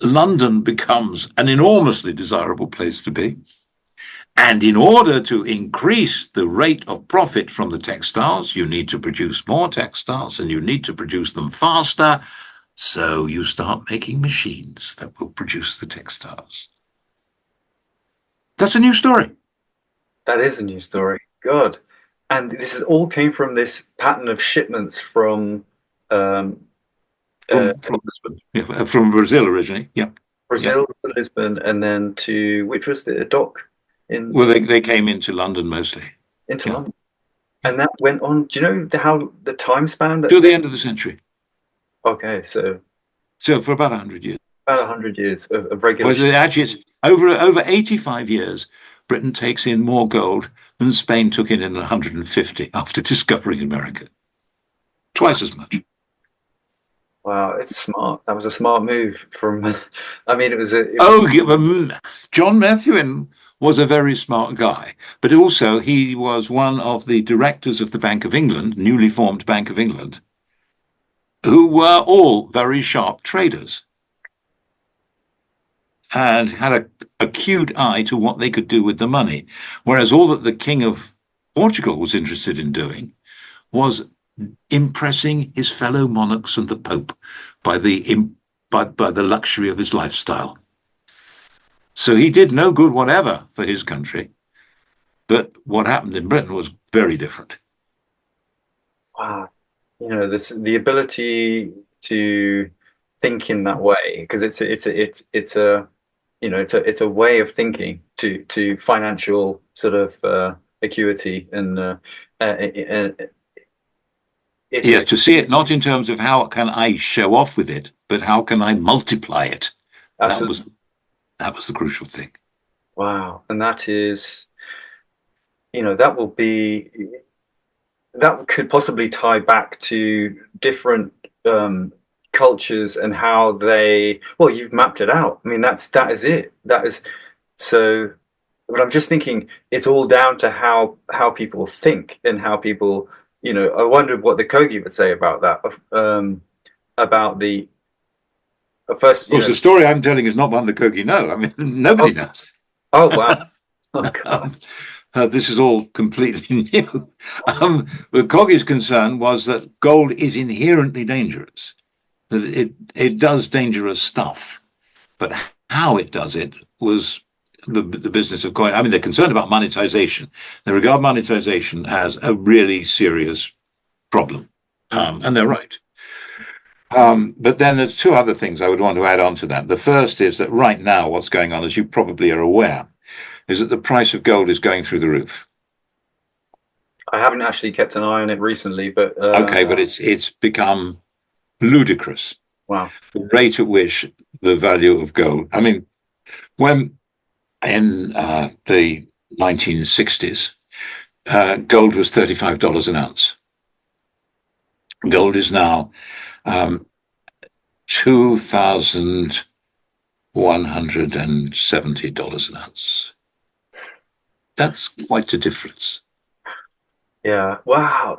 London becomes an enormously desirable place to be. And in order to increase the rate of profit from the textiles, you need to produce more textiles and you need to produce them faster. So you start making machines that will produce the textiles. That's a new story. That is a new story. God. And this is all came from this pattern of shipments from Lisbon. Yeah, from Brazil originally. Yeah. Brazil to Lisbon, and then to which was the dock in. Well, they came into London mostly. Into London, and that went on. Do you know how the time span that till the end of the century? Okay, so for about 100 years. About 100 years of regulation. Well, actually, it's over 85 years. Britain takes in more gold than Spain took in 150 after discovering America. Twice as much. Wow, it's smart. That was a smart move from. I mean, it was a. John Methuen was a very smart guy, but also he was one of the directors of the Bank of England, newly formed Bank of England, who were all very sharp traders and had an acute eye to what they could do with the money. Whereas all that the King of Portugal was interested in doing was impressing his fellow monarchs and the Pope by the luxury of his lifestyle. So he did no good whatever for his country. But what happened in Britain was very different. Wow. You know, the ability to think in that way, because it's a way of thinking to financial sort of acuity and to see it not in terms of how can I show off with it, but how can I multiply it. Absolutely. That was the crucial thing. Wow. And that is, that could possibly tie back to different cultures and how you've mapped it out. I mean, that is it. That is so. But I'm just thinking, it's all down to how people think and how people. I wondered what the Kogi would say about that. About the first. Of course, the story I'm telling is not one the Kogi know. I mean, nobody knows. Oh wow! Oh God. This is all completely new. The Kogi's concern was that gold is inherently dangerous, that it does dangerous stuff, but how it does it was the business of coin. I mean, they're concerned about monetization. They regard monetization as a really serious problem, and they're right. But then there's two other things I would want to add on to that. The first is that right now what's going on, as you probably are aware, is that the price of gold is going through the roof. I haven't actually kept an eye on it recently, but okay, but it's become ludicrous. Wow, the rate at which the value of gold. I mean, when in the 1960s, gold was $35 an ounce. Gold is now $2,170 an ounce. That's quite a difference. Yeah. Wow.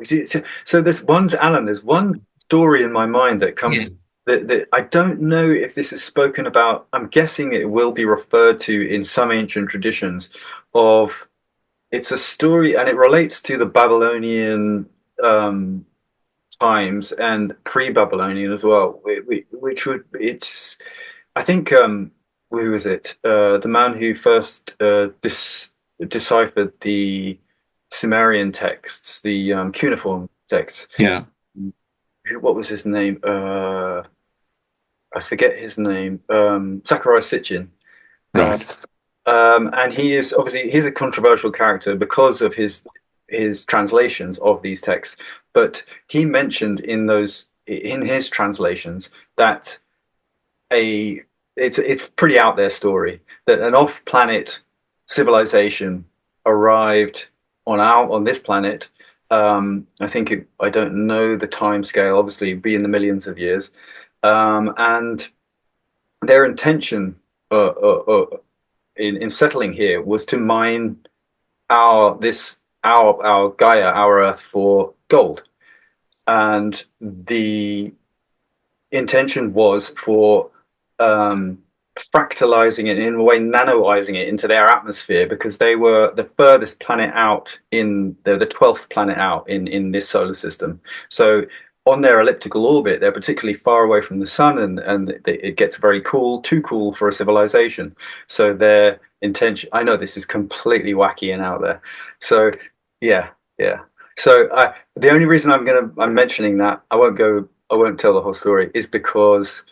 So there's one, Alan, there's one story in my mind that comes I don't know if this is spoken about. I'm guessing it will be referred to in some ancient traditions of, it's a story and it relates to the Babylonian times and pre-Babylonian as well, which would, it's, I think, who was it? The man who first deciphered the Sumerian texts, the cuneiform texts. Yeah. What was his name? I forget his name. Zachariah Sitchin. Right. And he is obviously, he's a controversial character because of his translations of these texts. But he mentioned in his translations that it's pretty out there story that an off-planet civilization arrived on this planet. I think I don't know the time scale. Obviously, it'd be in the millions of years, and their intention in settling here was to mine our Gaia, our Earth, for gold, and the intention was for fractalizing it, in a way nanoizing it into their atmosphere, because they were the furthest planet out the 12th planet out in this solar system. So on their elliptical orbit, they're particularly far away from the sun, and it gets very cool, too cool for a civilization. So their intention, I know this is completely wacky and out there. So yeah. So the only reason I'm mentioning that, I won't tell the whole story, is because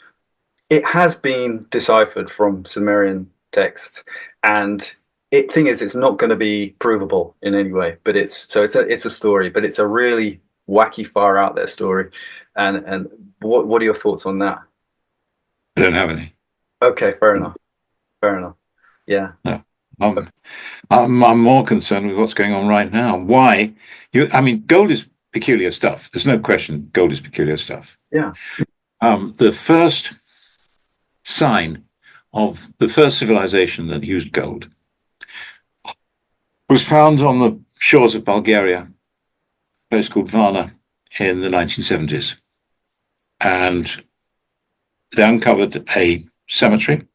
it has been deciphered from Sumerian texts, and thing is, it's not going to be provable in any way. But it's a story, but it's a really wacky, far out there story. And what are your thoughts on that? I don't have any. Okay, fair enough. Yeah. No. I'm more concerned with what's going on right now. Why? I mean, gold is peculiar stuff. There's no question gold is peculiar stuff. Yeah. The first sign of the first civilization that used gold was found on the shores of Bulgaria, a place called Varna, in the 1970s. And they uncovered a cemetery.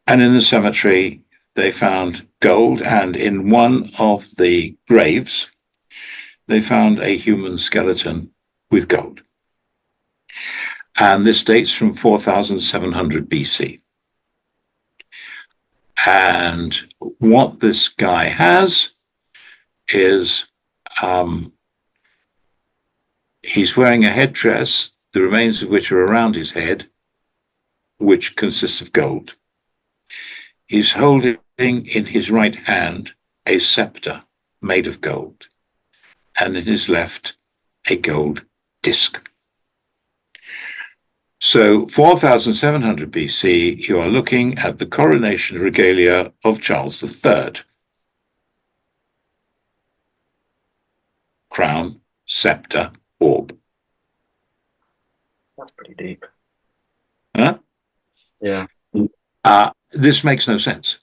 And in the cemetery, they found gold. And in one of the graves, they found a human skeleton with gold. And this dates from 4700 BC. And what this guy has is he's wearing a headdress, the remains of which are around his head, which consists of gold. He's holding in his right hand a scepter made of gold, and in his left a gold disc. So 4700 BC, you are looking at the coronation regalia of Charles III. Crown, scepter, orb. That's pretty deep. Huh? Yeah. This makes no sense.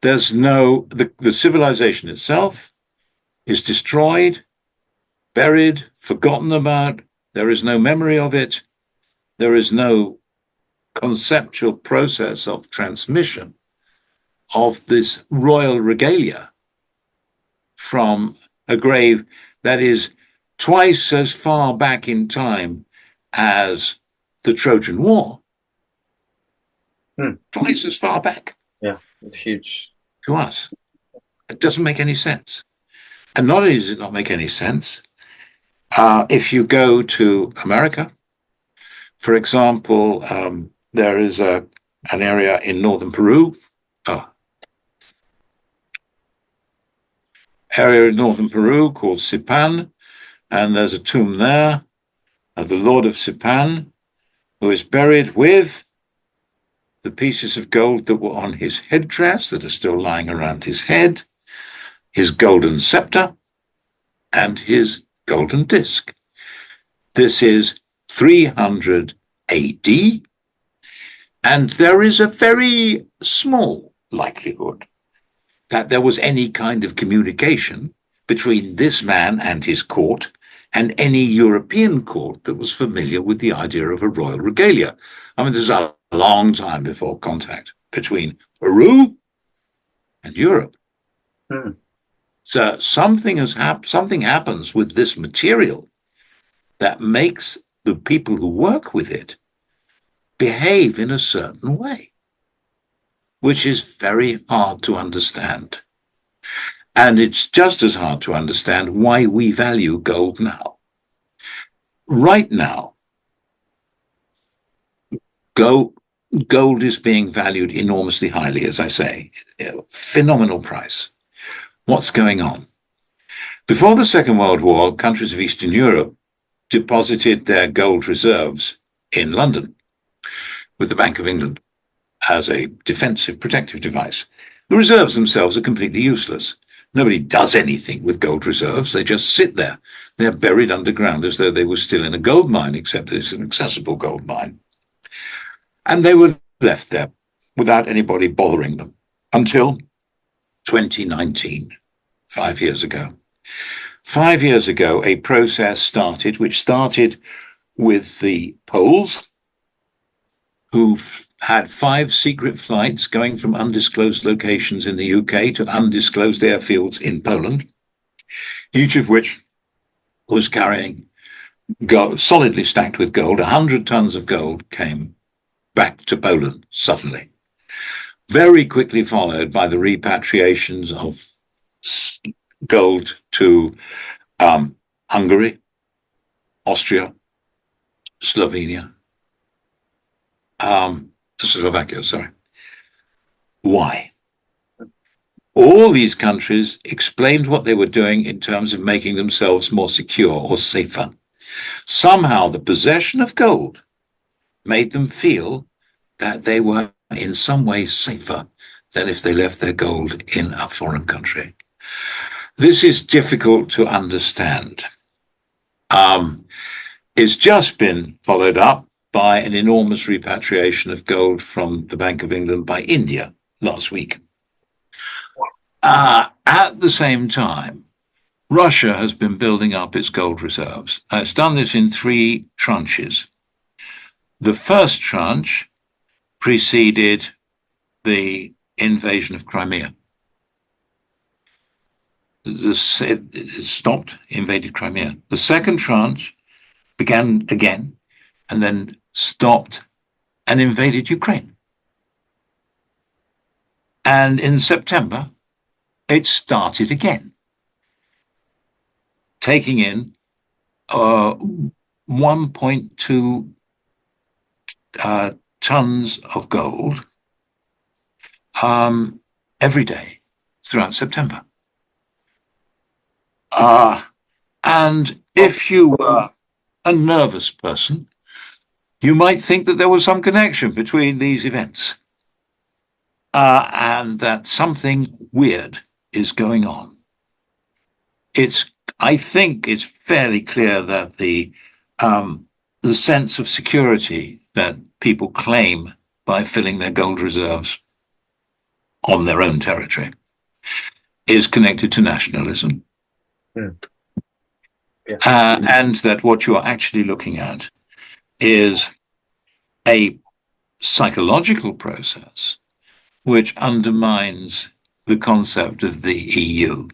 There's the civilization itself is destroyed, buried, forgotten about. There is no memory of it. There is no conceptual process of transmission of this royal regalia from a grave that is twice as far back in time as the Trojan War. Twice as far back. Yeah, it's huge. To us. It doesn't make any sense. And not only does it not make any sense, if you go to America, for example, there is an area in northern Peru, called Sipan, and there's a tomb there of the Lord of Sipan, who is buried with the pieces of gold that were on his headdress that are still lying around his head, his golden scepter, and his golden disc. This is 300 AD, and there is a very small likelihood that there was any kind of communication between this man and his court and any European court that was familiar with the idea of a royal regalia. I mean, there's a long time before contact between Peru and Europe. Mm. So something happens with this material that makes the people who work with it behave in a certain way, which is very hard to understand. And it's just as hard to understand why we value gold now. Right now, gold is being valued enormously highly, as I say, phenomenal price. What's going on? Before the Second World War, countries of Eastern Europe deposited their gold reserves in London with the Bank of England as a defensive, protective device. The reserves themselves are completely useless. Nobody does anything with gold reserves. They just sit there. They're buried underground as though they were still in a gold mine, except that it's an accessible gold mine. And they were left there without anybody bothering them until 2019, 5 years ago. 5 years ago, a process started, which started with the Poles, who had 5 secret flights going from undisclosed locations in the UK to undisclosed airfields in Poland, each of which was carrying gold, solidly stacked with gold. 100 tons of gold came back to Poland suddenly, very quickly followed by the repatriations of gold to Hungary, Austria, Slovenia, Slovakia, sorry. Why? All these countries explained what they were doing in terms of making themselves more secure or safer. Somehow the possession of gold made them feel that they were in some way safer than if they left their gold in a foreign country. This is difficult to understand. It's just been followed up by an enormous repatriation of gold from the Bank of England by India last week. At the same time, Russia has been building up its gold reserves. It's done this in 3 tranches. The first tranche preceded the invasion of Crimea. It stopped, invaded Crimea. The second tranche began again and then stopped and invaded Ukraine. And in September, it started again, taking in 1.2 tons of gold every day throughout September. And if you were a nervous person, you might think that there was some connection between these events and that something weird is going on. I think it's fairly clear that the sense of security that people claim by filling their gold reserves on their own territory is connected to nationalism. Mm. Yes. And that what you are actually looking at is a psychological process which undermines the concept of the EU.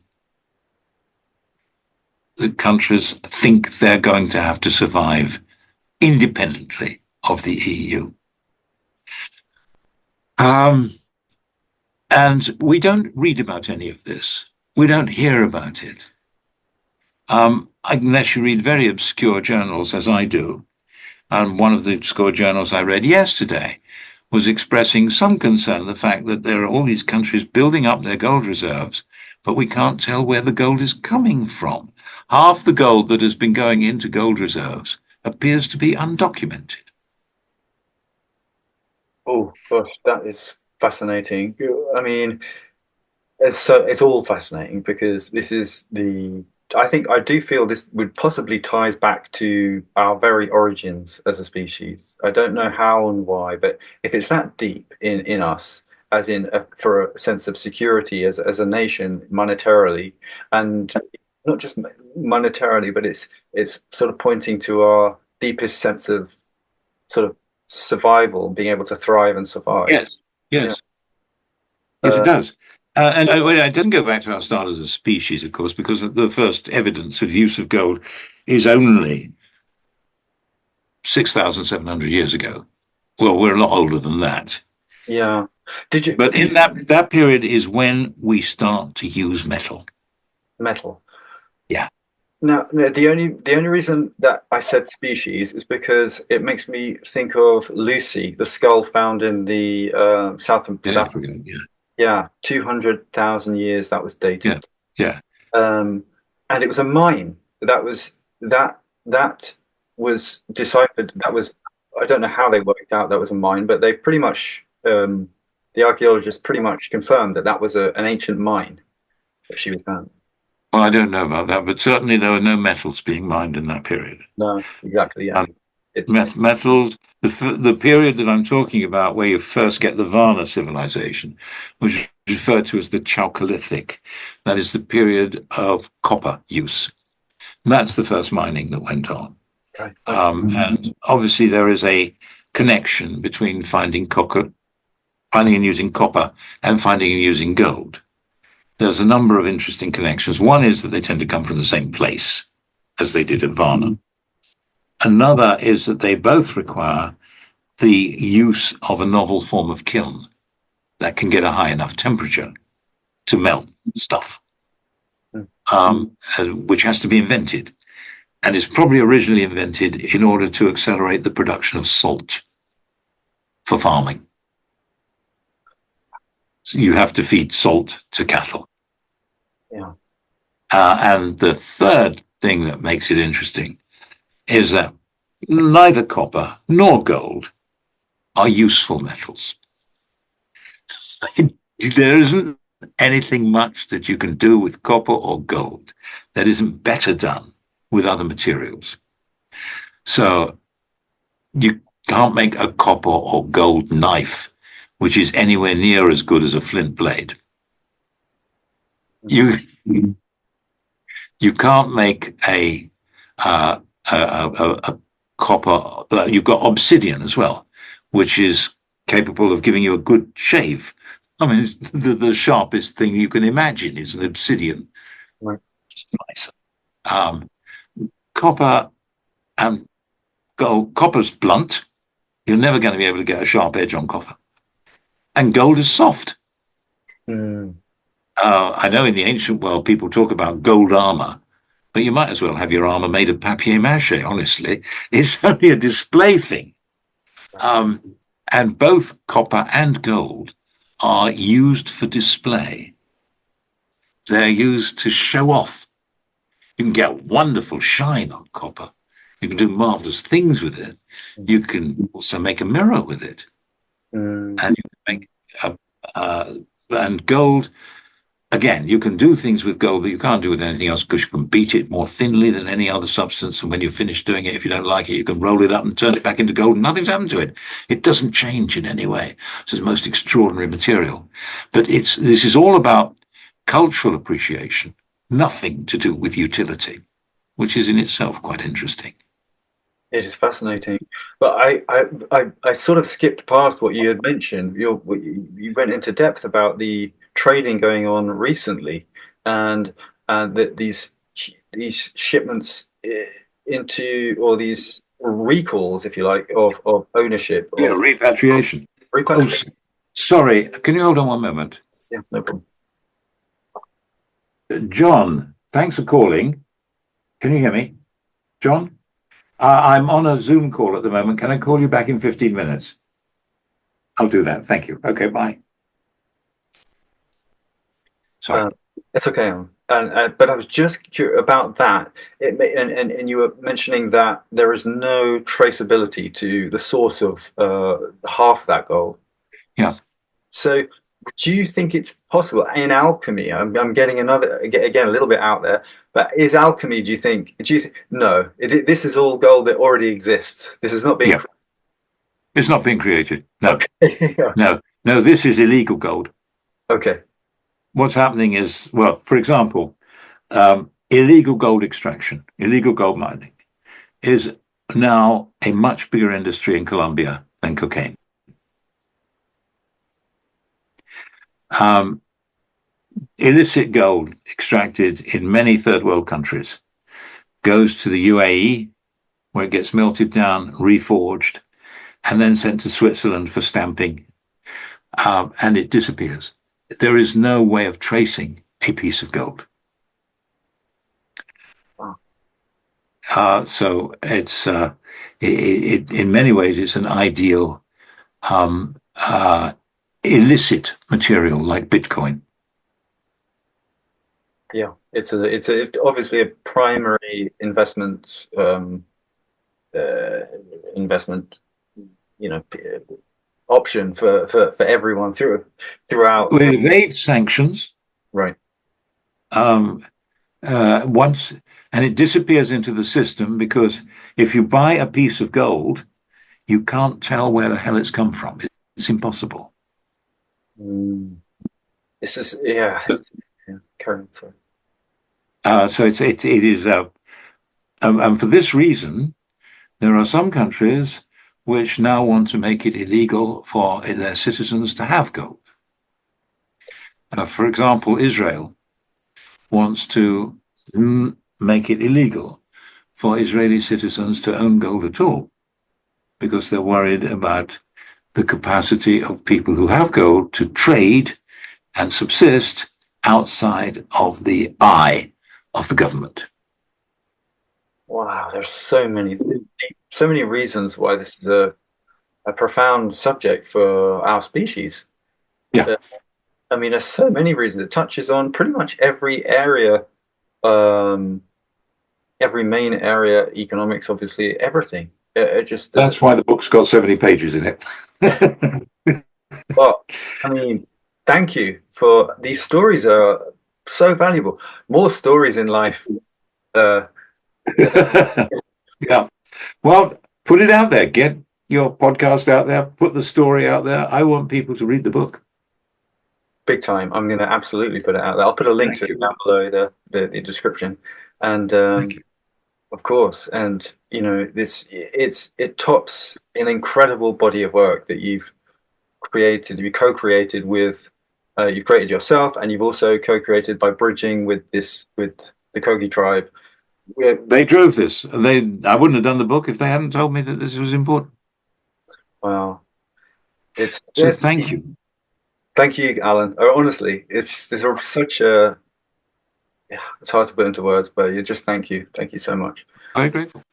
The countries think they're going to have to survive independently of the EU. And we don't read about any of this. We don't hear about it. Unless you read very obscure journals, as I do. And one of the obscure journals I read yesterday was expressing some concern the fact that there are all these countries building up their gold reserves, but we can't tell where the gold is coming from. Half the gold that has been going into gold reserves appears to be undocumented. Oh gosh, that is fascinating. I mean, it's all fascinating because this is I do feel this would possibly ties back to our very origins as a species. I don't know how and why, but if it's that deep in us, as in for a sense of security as a nation monetarily, and not just monetarily, but it's sort of pointing to our deepest sense of sort of survival, being able to thrive and survive. Yes, Yeah. yes, yes, it does. And it doesn't go back to our start as a species, of course, because the first evidence of use of gold is only 6,700 years ago. Well, we're a lot older than that. Yeah. But in that period is when we start to use metal. Metal. Yeah. Now, the only reason that I said species is because it makes me think of Lucy, the skull found in the South. Yeah, 200,000 years that was Yeah. dated. Yeah. And it was a mine. That was deciphered. That was, I don't know how they worked out that was a mine, but they pretty much the archaeologists pretty much confirmed that that was an ancient mine that she was found. Well, I don't know about that, but certainly there were no metals being mined in that period. No, exactly. Yeah, it's Metals, the period that I'm talking about, where you first get the Varna civilization, which is referred to as the Chalcolithic, that is the period of copper use. And that's the first mining that went on. okay. And obviously there is a connection between finding and using copper and finding and using gold. There's a number of interesting connections. One is that they tend to come from the same place as they did at Varna. Another is that they both require the use of a novel form of kiln that can get a high enough temperature to melt stuff, which has to be invented. And is probably originally invented in order to accelerate the production of salt for farming. So you have to feed salt to cattle. Yeah. And the third thing that makes it interesting is that neither copper nor gold are useful metals. There isn't anything much that you can do with copper or gold that isn't better done with other materials. So you can't make a copper or gold knife which is anywhere near as good as a flint blade. You can't make a copper. You've got obsidian as well, which is capable of giving you a good shave. I mean, the sharpest thing you can imagine is an obsidian. Right. Nice. Copper and gold. Copper's blunt. You're never going to be able to get a sharp edge on copper. And gold is soft. I know in the ancient world people talk about gold armor, but you might as well have your armor made of papier-mâché, honestly. It's only a display thing. And both copper and gold are used for display. They're used to show off. You can get wonderful shine on copper. You can do marvelous things with it. You can also make a mirror with it. And you can make and gold. Again, you can do things with gold that you can't do with anything else because you can beat it more thinly than any other substance. And when you finish doing it, if you don't like it, you can roll it up and turn it back into gold. Nothing's happened to it. It doesn't change in any way. It's the most extraordinary material. But this is all about cultural appreciation, nothing to do with utility, which is in itself quite interesting. It is fascinating, but I sort of skipped past what you had mentioned. You went into depth about the trading going on recently, and that these shipments into, or these recalls, if you like, of ownership. Yeah, repatriation. Repatriation. Oh, sorry, can you hold on one moment? Yeah, no problem. John, thanks for calling. Can you hear me, John? I'm on a Zoom call at the moment. Can I call you back in 15 minutes? I'll do that. Thank you. Okay, bye. Sorry. It's okay. But I was just curious about that. And you were mentioning that there is no traceability to the source of half that gold. Yeah. So do you think it's possible in alchemy? I'm getting again a little bit out there, but is alchemy? Do you think? No? This is all gold that already exists. This is not being. Yeah. It's not being created. No. Okay. No. This is illegal gold. Okay. What's happening is, well, for example, illegal gold extraction, illegal gold mining, is now a much bigger industry in Colombia than cocaine. Illicit gold extracted in many third world countries goes to the UAE, where it gets melted down, reforged, and then sent to Switzerland for stamping, and it disappears. There is no way of tracing a piece of gold. So it's in many ways it's an ideal illicit material like Bitcoin. Yeah, it's obviously a primary investment investment, option for everyone throughout. It evades sanctions, Right. Once, and it disappears into the system because if you buy a piece of gold, you can't tell where the hell it's come from. It's impossible. This is yeah. Current. So it is, and for this reason, there are some countries which now want to make it illegal for their citizens to have gold. For example, Israel wants to make it illegal for Israeli citizens to own gold at all, because they're worried about the capacity of people who have gold to trade and subsist outside of the eye of the government. Wow, there's so many reasons why this is a profound subject for our species. Yeah. I mean, there's so many reasons. It touches on pretty much every area, every main area, economics, obviously, everything. That's why the book's got so many pages in it. Well, I mean, thank you for these stories are so valuable. More stories in life. Yeah. Well, put it out there. Get your podcast out there. Put the story out there. I want people to read the book. Big time. I'm going to absolutely put it out there. I'll put a link to it down below the description. And of course, and it tops an incredible body of work that you've created. You co-created with, you've created yourself, and you've also co-created by bridging with the Kogi tribe. They drove this. I wouldn't have done the book if they hadn't told me that this was important. Wow. So thank you. Thank you, Alan. Honestly, it's such a, it's hard to put into words, but thank you so much. Very grateful.